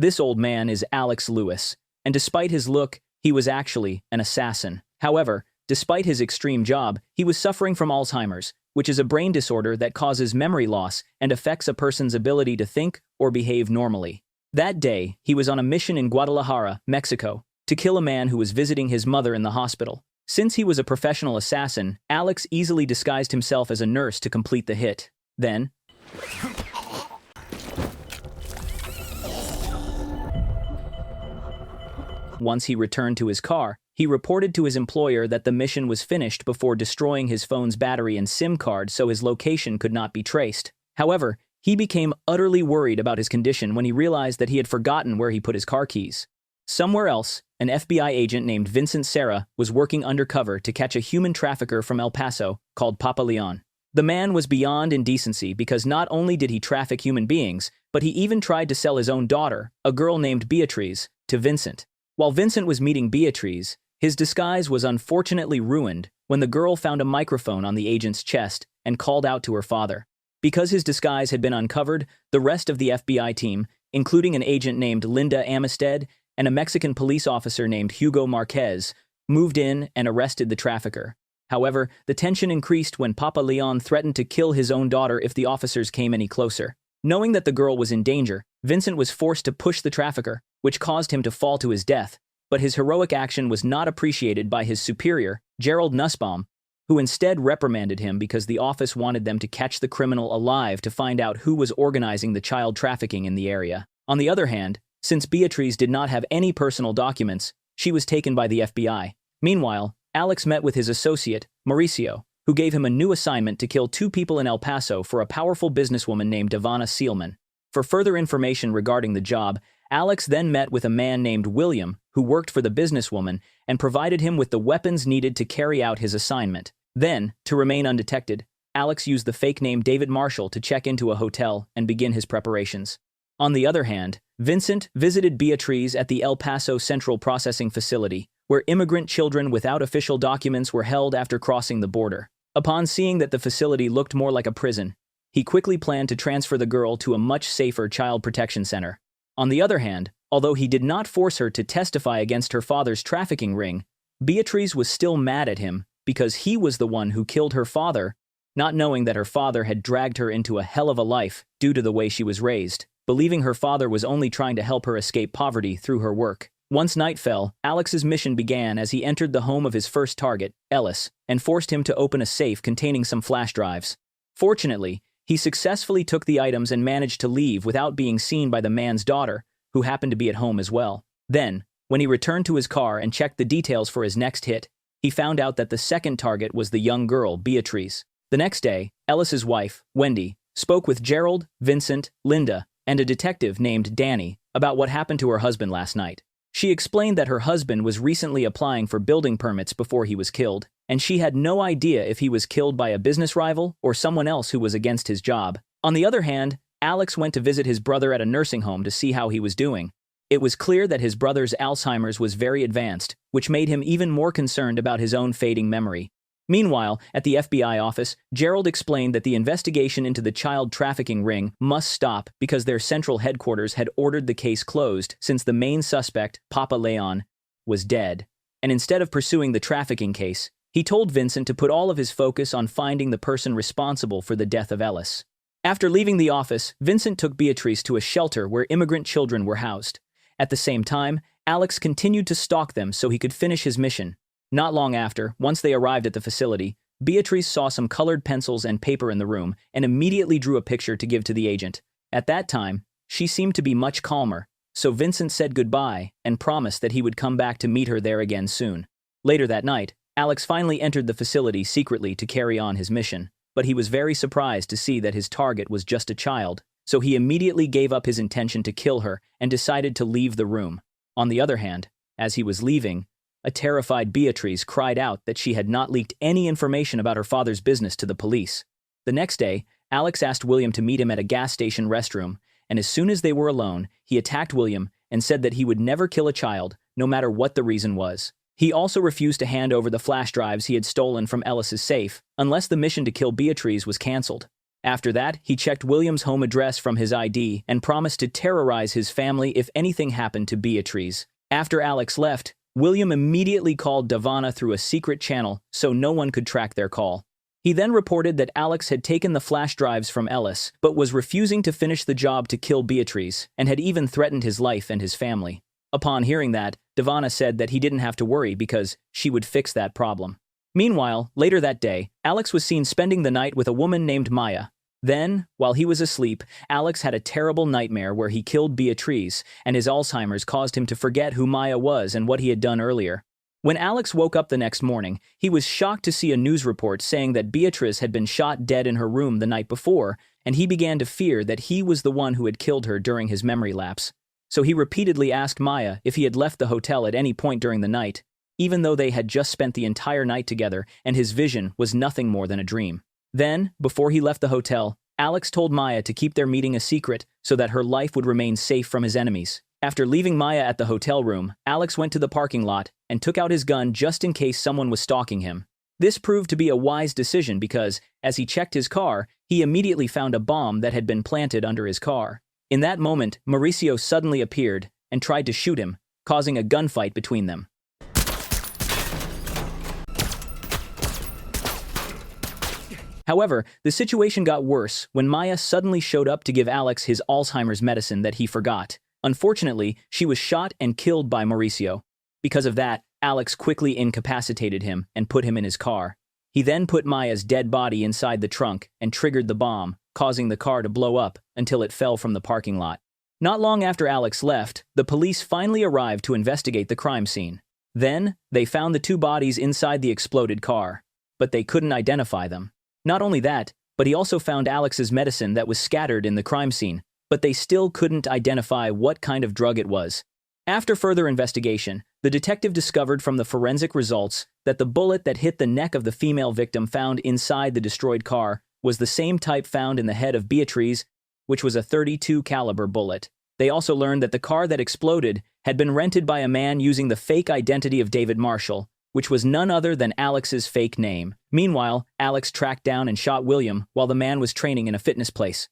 This old man is Alex Lewis, and despite his look, he was actually an assassin. However, despite his extreme job, he was suffering from Alzheimer's, which is a brain disorder that causes memory loss and affects a person's ability to think or behave normally. That day, he was on a mission in Guadalajara, Mexico, to kill a man who was visiting his mother in the hospital. Since he was a professional assassin, Alex easily disguised himself as a nurse to complete the hit. Then, once he returned to his car, he reported to his employer that the mission was finished before destroying his phone's battery and SIM card so his location could not be traced. However, he became utterly worried about his condition when he realized that he had forgotten where he put his car keys. Somewhere else, an FBI agent named Vincent Serra was working undercover to catch a human trafficker from El Paso called Papa Leon. The man was beyond indecency because not only did he traffic human beings, but he even tried to sell his own daughter, a girl named Beatriz, to Vincent. While Vincent was meeting Beatriz, his disguise was unfortunately ruined when the girl found a microphone on the agent's chest and called out to her father. Because his disguise had been uncovered, the rest of the FBI team, including an agent named Linda Amistad and a Mexican police officer named Hugo Marquez, moved in and arrested the trafficker. However, the tension increased when Papa Leon threatened to kill his own daughter if the officers came any closer. Knowing that the girl was in danger, Vincent was forced to push the trafficker, which caused him to fall to his death. But his heroic action was not appreciated by his superior, Gerald Nussbaum, who instead reprimanded him because the office wanted them to catch the criminal alive to find out who was organizing the child trafficking in the area. On the other hand, since Beatriz did not have any personal documents, she was taken by the FBI. Meanwhile, Alex met with his associate, Mauricio, who gave him a new assignment to kill 2 people in El Paso for a powerful businesswoman named Ivana Seelman. For further information regarding the job, Alex then met with a man named William, who worked for the businesswoman, and provided him with the weapons needed to carry out his assignment. Then, to remain undetected, Alex used the fake name David Marshall to check into a hotel and begin his preparations. On the other hand, Vincent visited Beatriz at the El Paso Central Processing Facility, where immigrant children without official documents were held after crossing the border. Upon seeing that the facility looked more like a prison, he quickly planned to transfer the girl to a much safer child protection center. On the other hand, although he did not force her to testify against her father's trafficking ring, Beatriz was still mad at him because he was the one who killed her father, not knowing that her father had dragged her into a hell of a life due to the way she was raised, believing her father was only trying to help her escape poverty through her work. Once night fell, Alex's mission began as he entered the home of his first target, Ellis, and forced him to open a safe containing some flash drives. Fortunately, he successfully took the items and managed to leave without being seen by the man's daughter, who happened to be at home as well. Then, when he returned to his car and checked the details for his next hit, he found out that the second target was the young girl, Beatriz. The next day, Ellis's wife, Wendy, spoke with Gerald, Vincent, Linda, and a detective named Danny about what happened to her husband last night. She explained that her husband was recently applying for building permits before he was killed, and she had no idea if he was killed by a business rival or someone else who was against his job. On the other hand, Alex went to visit his brother at a nursing home to see how he was doing. It was clear that his brother's Alzheimer's was very advanced, which made him even more concerned about his own fading memory. Meanwhile, at the FBI office, Gerald explained that the investigation into the child trafficking ring must stop because their central headquarters had ordered the case closed since the main suspect, Papa Leon, was dead. And instead of pursuing the trafficking case, he told Vincent to put all of his focus on finding the person responsible for the death of Ellis. After leaving the office, Vincent took Beatriz to a shelter where immigrant children were housed. At the same time, Alex continued to stalk them so he could finish his mission. Not long after, once they arrived at the facility, Beatriz saw some colored pencils and paper in the room and immediately drew a picture to give to the agent. At that time, she seemed to be much calmer, so Vincent said goodbye and promised that he would come back to meet her there again soon. Later that night, Alex finally entered the facility secretly to carry on his mission, but he was very surprised to see that his target was just a child, so he immediately gave up his intention to kill her and decided to leave the room. On the other hand, as he was leaving, a terrified Beatriz cried out that she had not leaked any information about her father's business to the police. The next day, Alex asked William to meet him at a gas station restroom, and as soon as they were alone, he attacked William and said that he would never kill a child, no matter what the reason was. He also refused to hand over the flash drives he had stolen from Ellis's safe, unless the mission to kill Beatriz was cancelled. After that, he checked William's home address from his ID and promised to terrorize his family if anything happened to Beatrice. After Alex left, William immediately called Davana through a secret channel so no one could track their call. He then reported that Alex had taken the flash drives from Ellis, but was refusing to finish the job to kill Beatrice, and had even threatened his life and his family. Upon hearing that, Davana said that he didn't have to worry because she would fix that problem. Meanwhile, later that day, Alex was seen spending the night with a woman named Maya. Then, while he was asleep, Alex had a terrible nightmare where he killed Beatrice, and his Alzheimer's caused him to forget who Maya was and what he had done earlier. When Alex woke up the next morning, he was shocked to see a news report saying that Beatrice had been shot dead in her room the night before, and he began to fear that he was the one who had killed her during his memory lapse. So he repeatedly asked Maya if he had left the hotel at any point during the night, even though they had just spent the entire night together and his vision was nothing more than a dream. Then, before he left the hotel, Alex told Maya to keep their meeting a secret so that her life would remain safe from his enemies. After leaving Maya at the hotel room, Alex went to the parking lot and took out his gun just in case someone was stalking him. This proved to be a wise decision because, as he checked his car, he immediately found a bomb that had been planted under his car. In that moment, Mauricio suddenly appeared and tried to shoot him, causing a gunfight between them. However, the situation got worse when Maya suddenly showed up to give Alex his Alzheimer's medicine that he forgot. Unfortunately, she was shot and killed by Mauricio. Because of that, Alex quickly incapacitated him and put him in his car. He then put Maya's dead body inside the trunk and triggered the bomb, causing the car to blow up until it fell from the parking lot. Not long after Alex left, the police finally arrived to investigate the crime scene. Then, they found the two bodies inside the exploded car, but they couldn't identify them. Not only that, but he also found Alex's medicine that was scattered in the crime scene, but they still couldn't identify what kind of drug it was. After further investigation, the detective discovered from the forensic results that the bullet that hit the neck of the female victim found inside the destroyed car was the same type found in the head of Beatrice, which was a .32 caliber bullet. They also learned that the car that exploded had been rented by a man using the fake identity of David Marshall, which was none other than Alex's fake name. Meanwhile, Alex tracked down and shot William while the man was training in a fitness place.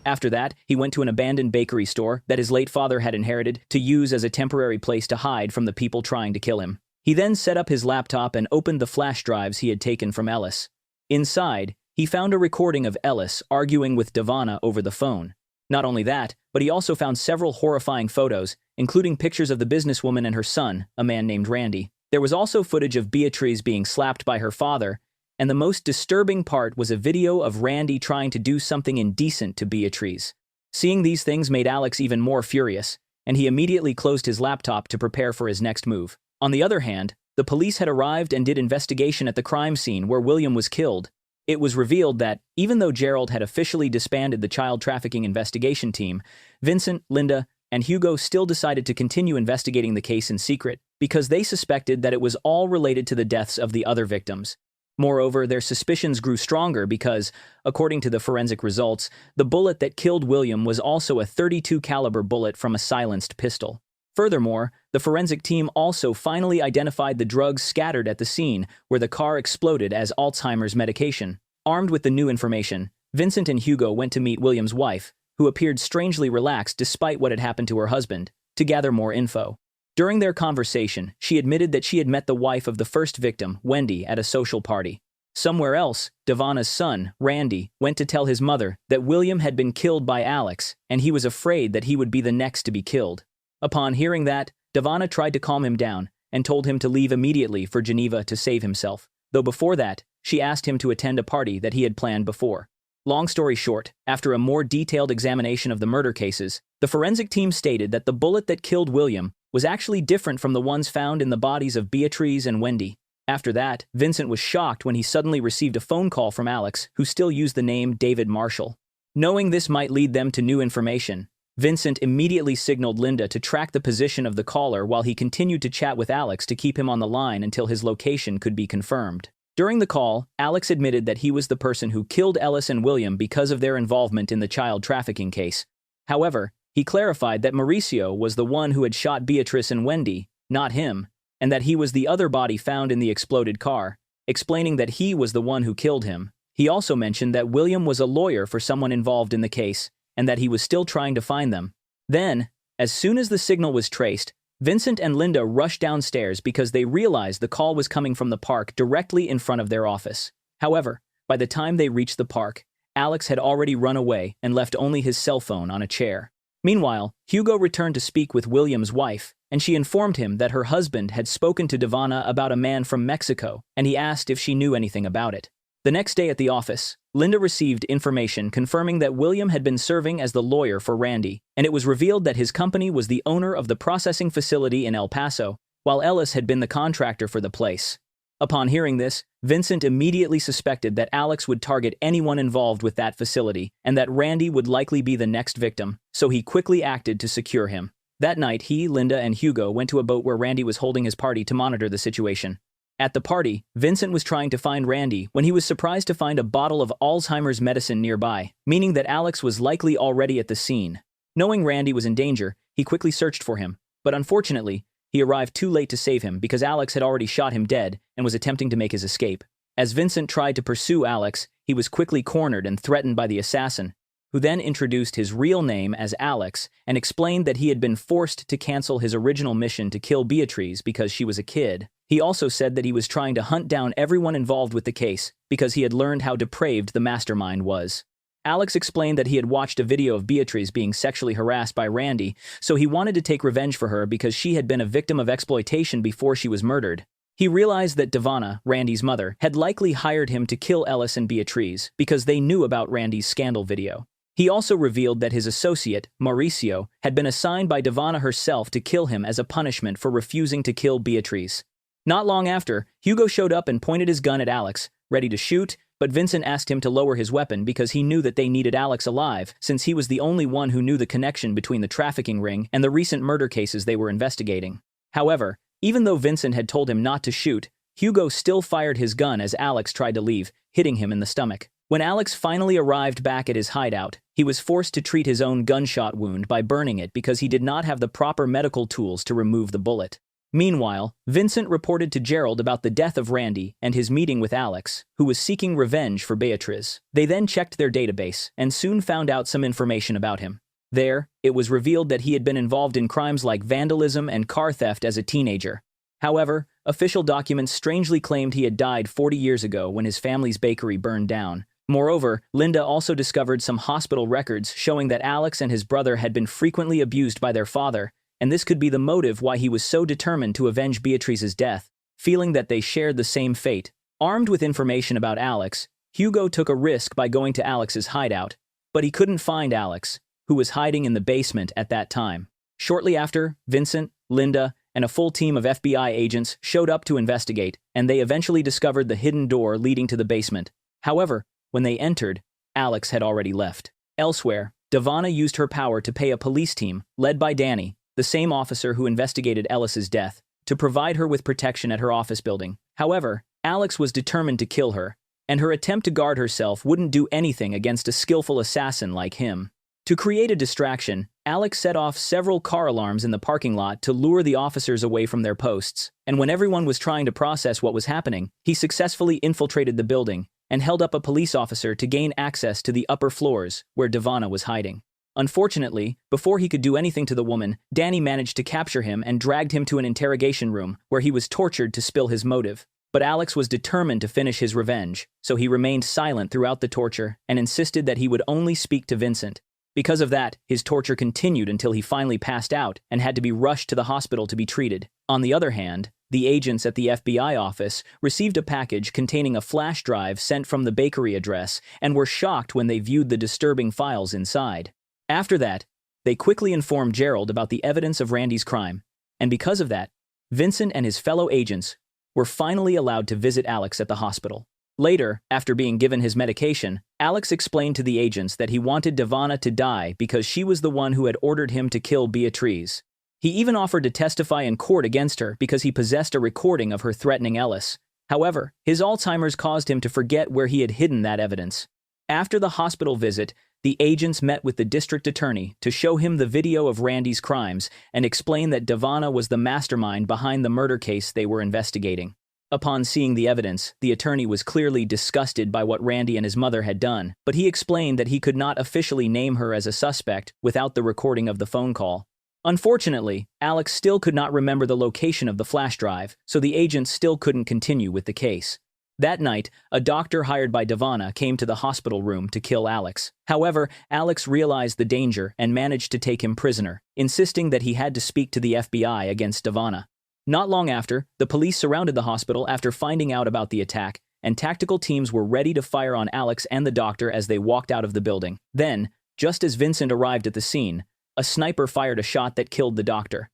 After that, he went to an abandoned bakery store that his late father had inherited to use as a temporary place to hide from the people trying to kill him. He then set up his laptop and opened the flash drives he had taken from Ellis. Inside, he found a recording of Ellis arguing with Davana over the phone. Not only that, but he also found several horrifying photos, including pictures of the businesswoman and her son, a man named Randy. There was also footage of Beatrice being slapped by her father, and the most disturbing part was a video of Randy trying to do something indecent to Beatrice. Seeing these things made Alex even more furious, and he immediately closed his laptop to prepare for his next move. On the other hand, the police had arrived and did investigation at the crime scene where William was killed. It was revealed that, even though Gerald had officially disbanded the child trafficking investigation team, Vincent, Linda, and Hugo still decided to continue investigating the case in secret because they suspected that it was all related to the deaths of the other victims. Moreover, their suspicions grew stronger because, according to the forensic results, the bullet that killed William was also a .32 caliber bullet from a silenced pistol. Furthermore, the forensic team also finally identified the drugs scattered at the scene where the car exploded as Alzheimer's medication. Armed with the new information, Vincent and Hugo went to meet William's wife, who appeared strangely relaxed despite what had happened to her husband, to gather more info. During their conversation, she admitted that she had met the wife of the first victim, Wendy, at a social party. Somewhere else, Davana's son, Randy, went to tell his mother that William had been killed by Alex, and he was afraid that he would be the next to be killed. Upon hearing that, Davana tried to calm him down and told him to leave immediately for Geneva to save himself, though before that, she asked him to attend a party that he had planned before. Long story short, after a more detailed examination of the murder cases, the forensic team stated that the bullet that killed William was actually different from the ones found in the bodies of Beatrice and Wendy. After that, Vincent was shocked when he suddenly received a phone call from Alex, who still used the name David Marshall. Knowing this might lead them to new information, Vincent immediately signaled Linda to track the position of the caller while he continued to chat with Alex to keep him on the line until his location could be confirmed. During the call, Alex admitted that he was the person who killed Ellis and William because of their involvement in the child trafficking case. However, he clarified that Mauricio was the one who had shot Beatrice and Wendy, not him, and that he was the other body found in the exploded car. explaining that he was the one who killed him. He also mentioned that William was a lawyer for someone involved in the case, and that he was still trying to find them. Then, as soon as the signal was traced, Vincent and Linda rushed downstairs because they realized the call was coming from the park directly in front of their office. However, by the time they reached the park, Alex had already run away and left only his cell phone on a chair. Meanwhile, Hugo returned to speak with William's wife, and she informed him that her husband had spoken to Devana about a man from Mexico, and he asked if she knew anything about it. The next day at the office, Linda received information confirming that William had been serving as the lawyer for Randy, and it was revealed that his company was the owner of the processing facility in El Paso, while Ellis had been the contractor for the place. Upon hearing this, Vincent immediately suspected that Alex would target anyone involved with that facility, and that Randy would likely be the next victim, so he quickly acted to secure him. That night, he, Linda, and Hugo went to a boat where Randy was holding his party to monitor the situation. At the party, Vincent was trying to find Randy when he was surprised to find a bottle of Alzheimer's medicine nearby, meaning that Alex was likely already at the scene. Knowing Randy was in danger, he quickly searched for him, but unfortunately, he arrived too late to save him because Alex had already shot him dead and was attempting to make his escape. As Vincent tried to pursue Alex, he was quickly cornered and threatened by the assassin, who then introduced his real name as Alex and explained that he had been forced to cancel his original mission to kill Beatriz because she was a kid. He also said that he was trying to hunt down everyone involved with the case because he had learned how depraved the mastermind was. Alex explained that he had watched a video of Beatriz being sexually harassed by Randy, so he wanted to take revenge for her because she had been a victim of exploitation before she was murdered. He realized that Devana, Randy's mother, had likely hired him to kill Ellis and Beatriz because they knew about Randy's scandal video. He also revealed that his associate, Mauricio, had been assigned by Devana herself to kill him as a punishment for refusing to kill Beatriz. Not long after, Hugo showed up and pointed his gun at Alex, ready to shoot, but Vincent asked him to lower his weapon because he knew that they needed Alex alive, since he was the only one who knew the connection between the trafficking ring and the recent murder cases they were investigating. However, even though Vincent had told him not to shoot, Hugo still fired his gun as Alex tried to leave, hitting him in the stomach. When Alex finally arrived back at his hideout, he was forced to treat his own gunshot wound by burning it because he did not have the proper medical tools to remove the bullet. Meanwhile, Vincent reported to Gerald about the death of Randy and his meeting with Alex, who was seeking revenge for Beatriz. They then checked their database and soon found out some information about him. There, it was revealed that he had been involved in crimes like vandalism and car theft as a teenager. However, official documents strangely claimed he had died 40 years ago when his family's bakery burned down. Moreover, Linda also discovered some hospital records showing that Alex and his brother had been frequently abused by their father, and this could be the motive why he was so determined to avenge Beatriz's death, feeling that they shared the same fate. Armed with information about Alex, Hugo took a risk by going to Alex's hideout, but he couldn't find Alex, who was hiding in the basement at that time. Shortly after, Vincent, Linda, and a full team of FBI agents showed up to investigate, and they eventually discovered the hidden door leading to the basement. However, when they entered, Alex had already left. Elsewhere, Devana used her power to pay a police team, led by Danny, the same officer who investigated Ellis's death, to provide her with protection at her office building. However, Alex was determined to kill her, and her attempt to guard herself wouldn't do anything against a skillful assassin like him. To create a distraction, Alex set off several car alarms in the parking lot to lure the officers away from their posts, and when everyone was trying to process what was happening, he successfully infiltrated the building and held up a police officer to gain access to the upper floors where Devana was hiding. Unfortunately, before he could do anything to the woman, Danny managed to capture him and dragged him to an interrogation room where he was tortured to spill his motive. But Alex was determined to finish his revenge, so he remained silent throughout the torture and insisted that he would only speak to Vincent. Because of that, his torture continued until he finally passed out and had to be rushed to the hospital to be treated. On the other hand, the agents at the FBI office received a package containing a flash drive sent from the bakery address and were shocked when they viewed the disturbing files inside. After that, they quickly informed Gerald about the evidence of Randy's crime, and because of that, Vincent and his fellow agents were finally allowed to visit Alex at the hospital. Later, after being given his medication, Alex explained to the agents that he wanted Devana to die because she was the one who had ordered him to kill Beatriz. He even offered to testify in court against her because he possessed a recording of her threatening Ellis. However, his Alzheimer's caused him to forget where he had hidden that evidence. After the hospital visit, the agents met with the district attorney to show him the video of Randy's crimes and explain that Devana was the mastermind behind the murder case they were investigating. Upon seeing the evidence, the attorney was clearly disgusted by what Randy and his mother had done, but he explained that he could not officially name her as a suspect without the recording of the phone call. Unfortunately, Alex still could not remember the location of the flash drive, so the agents still couldn't continue with the case. That night, a doctor hired by Davana came to the hospital room to kill Alex. However, Alex realized the danger and managed to take him prisoner, insisting that he had to speak to the FBI against Davana. Not long after, the police surrounded the hospital after finding out about the attack, and tactical teams were ready to fire on Alex and the doctor as they walked out of the building. Then, just as Vincent arrived at the scene, a sniper fired a shot that killed the doctor.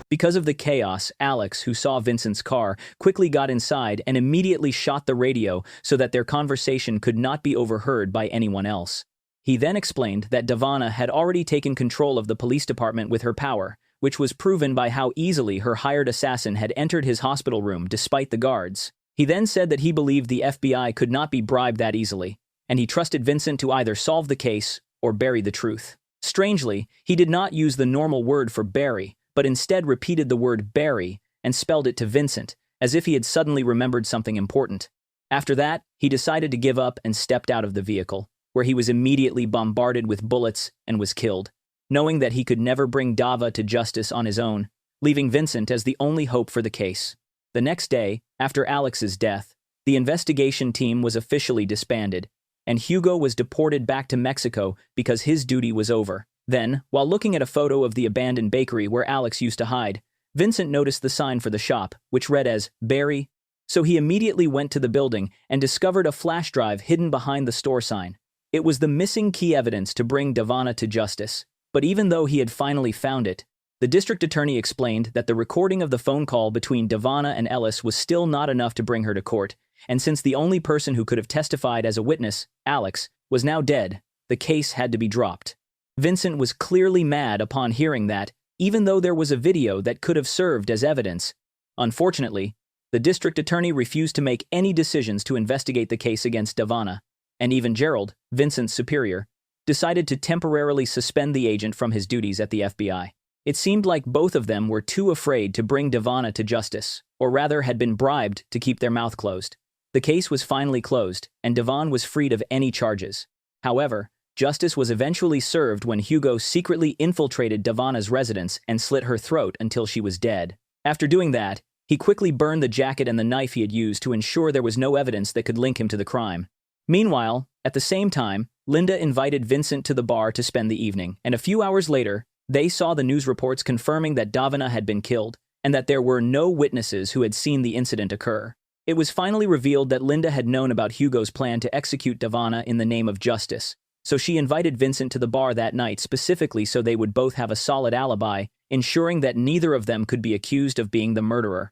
Because of the chaos, Alex, who saw Vincent's car, quickly got inside and immediately shot the radio so that their conversation could not be overheard by anyone else. He then explained that Davana had already taken control of the police department with her power, which was proven by how easily her hired assassin had entered his hospital room despite the guards. He then said that he believed the FBI could not be bribed that easily, and he trusted Vincent to either solve the case or bury the truth. Strangely, he did not use the normal word for bury, but instead repeated the word bury and spelled it to Vincent, as if he had suddenly remembered something important. After that, he decided to give up and stepped out of the vehicle, where he was immediately bombarded with bullets and was killed, knowing that he could never bring Dava to justice on his own, leaving Vincent as the only hope for the case. The next day, after Alex's death, the investigation team was officially disbanded, and Hugo was deported back to Mexico because his duty was over. Then, while looking at a photo of the abandoned bakery where Alex used to hide, Vincent noticed the sign for the shop, which read as Barry, so he immediately went to the building and discovered a flash drive hidden behind the store sign. It was the missing key evidence to bring Davana to justice. But even though he had finally found it, the district attorney explained that the recording of the phone call between Davana and Ellis was still not enough to bring her to court, and since the only person who could have testified as a witness, Alex, was now dead, the case had to be dropped. Vincent was clearly mad upon hearing that, even though there was a video that could have served as evidence. Unfortunately, the district attorney refused to make any decisions to investigate the case against Davana, and even Gerald, Vincent's superior, decided to temporarily suspend the agent from his duties at the FBI. It seemed like both of them were too afraid to bring Davana to justice, or rather had been bribed to keep their mouth closed. The case was finally closed, and Davan was freed of any charges. However, justice was eventually served when Hugo secretly infiltrated Davana's residence and slit her throat until she was dead. After doing that, he quickly burned the jacket and the knife he had used to ensure there was no evidence that could link him to the crime. Meanwhile, at the same time, Linda invited Vincent to the bar to spend the evening, and a few hours later, they saw the news reports confirming that Davana had been killed and that there were no witnesses who had seen the incident occur. It was finally revealed that Linda had known about Hugo's plan to execute Davana in the name of justice, so she invited Vincent to the bar that night specifically so they would both have a solid alibi, ensuring that neither of them could be accused of being the murderer.